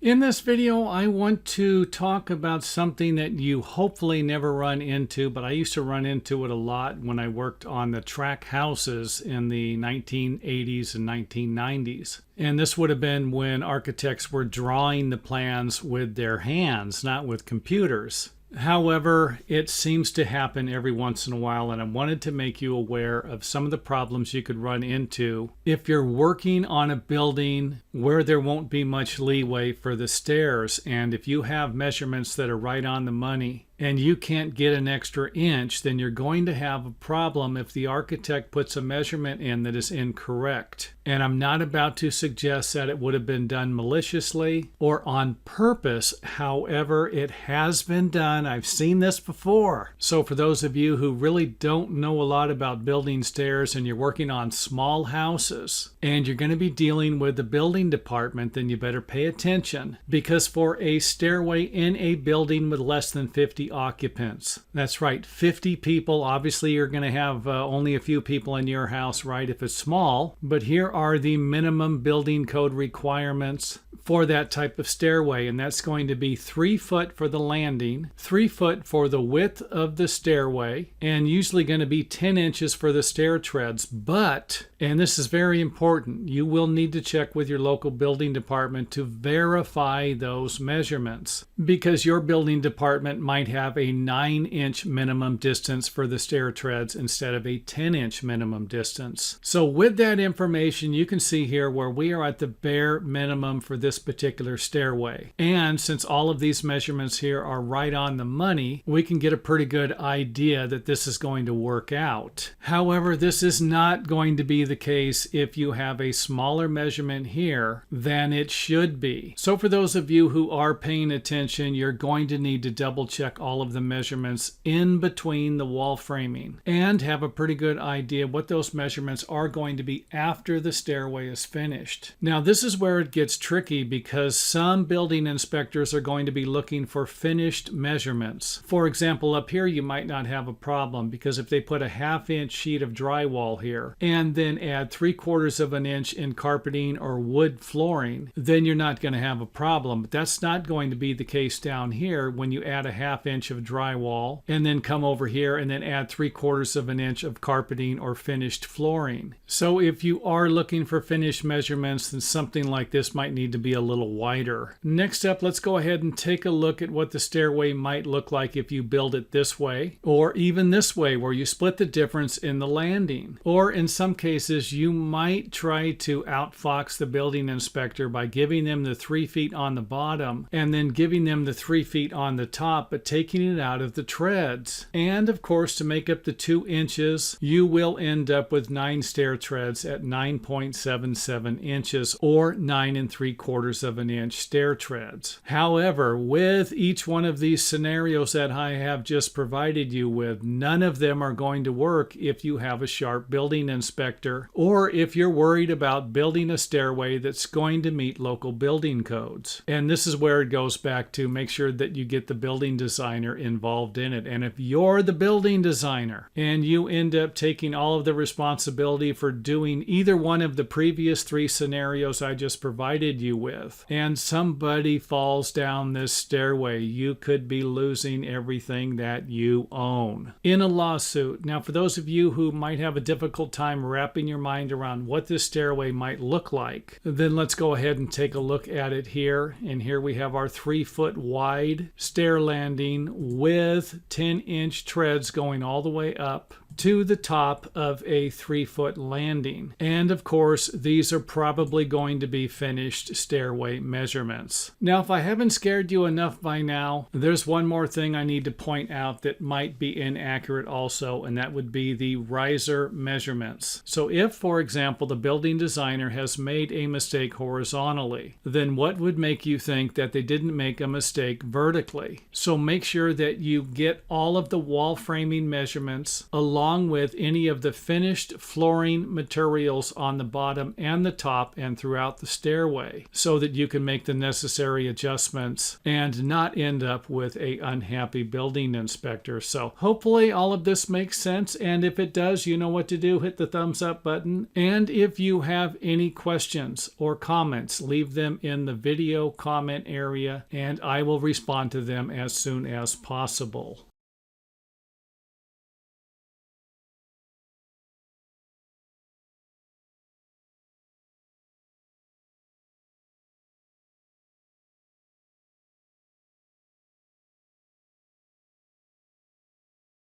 In this video, I want to talk about something that you hopefully never run into, but I used to run into it a lot when I worked on the track houses in the 1980s and 1990s. And this would have been when architects were drawing the plans with their hands, not with computers. However, it seems to happen every once in a while, and I wanted to make you aware of some of the problems you could run into if you're working on a building where there won't be much leeway for the stairs, and if you have measurements that are right on the money and you can't get an extra inch, then you're going to have a problem if the architect puts a measurement in that is incorrect. And I'm not about to suggest that it would have been done maliciously or on purpose. However, it has been done. I've seen this before. So for those of you who really don't know a lot about building stairs and you're working on small houses and you're going to be dealing with the building department, then you better pay attention, because for a stairway in a building with less than 50 occupants, that's right, 50 people, obviously you're going to have only a few people in your house, right, if it's small, but here are the minimum building code requirements for that type of stairway, and that's going to be 3 foot for the landing, 3 foot for the width of the stairway, and usually going to be 10 inches for the stair treads. But, and this is very important, you will need to check with your local building department to verify those measurements, because your building department might have a 9-inch minimum distance for the stair treads instead of a 10-inch minimum distance. So with that information, you can see here where we are at the bare minimum for this particular stairway. And since all of these measurements here are right on the money, we can get a pretty good idea that this is going to work out. However, this is not going to be the case if you have a smaller measurement here than it should be. So for those of you who are paying attention, you're going to need to double check all of the measurements in between the wall framing and have a pretty good idea what those measurements are going to be after the stairway is finished. Now, this is where it gets tricky, because some building inspectors are going to be looking for finished measurements. For example, up here you might not have a problem, because if they put a 1/2-inch sheet of drywall here and then add 3/4 of an inch in carpeting or wood flooring, then you're not going to have a problem. But that's not going to be the case down here when you add a 1/2 inch of drywall and then come over here and then add 3/4 of an inch of carpeting or finished flooring. So if you are looking for finished measurements, then something like this might need to be a little wider. Next up, let's go ahead and take a look at what the stairway might look like if you build it this way, or even this way where you split the difference in the landing. Or in some cases, you might try to outfox the building inspector by giving them the 3 feet on the bottom and then giving them the 3 feet on the top, but taking it out of the treads. And of course, to make up the 2 inches, you will end up with 9 stair treads at 9.77 inches or 9 3/4 of an inch stair treads. However, with each one of these scenarios that I have just provided you with, none of them are going to work if you have a sharp building inspector or if you're worried about building a stairway that's going to meet local building codes. And this is where it goes back to make sure that you get the building designer involved in it. And if you're the building designer and you end up taking all of the responsibility for doing either one of the previous 3 scenarios I just provided you with, and somebody falls down this stairway, you could be losing everything that you own in a lawsuit. Now, for those of you who might have a difficult time wrapping your mind around what this stairway might look like, then let's go ahead and take a look at it here. And here we have our 3-foot wide stair landing with 10-inch treads going all the way up to the top of a 3-foot landing. And of course, these are probably going to be finished stairway measurements. Now, if I haven't scared you enough by now, there's one more thing I need to point out that might be inaccurate also, and that would be the riser measurements. So if, for example, the building designer has made a mistake horizontally, then what would make you think that they didn't make a mistake vertically? So make sure that you get all of the wall framing measurements along along with any of the finished flooring materials on the bottom and the top and throughout the stairway, so that you can make the necessary adjustments and not end up with a unhappy building inspector. So hopefully all of this makes sense, and if it does, you know what to do. Hit the thumbs up button, and if you have any questions or comments, leave them in the video comment area and I will respond to them as soon as possible.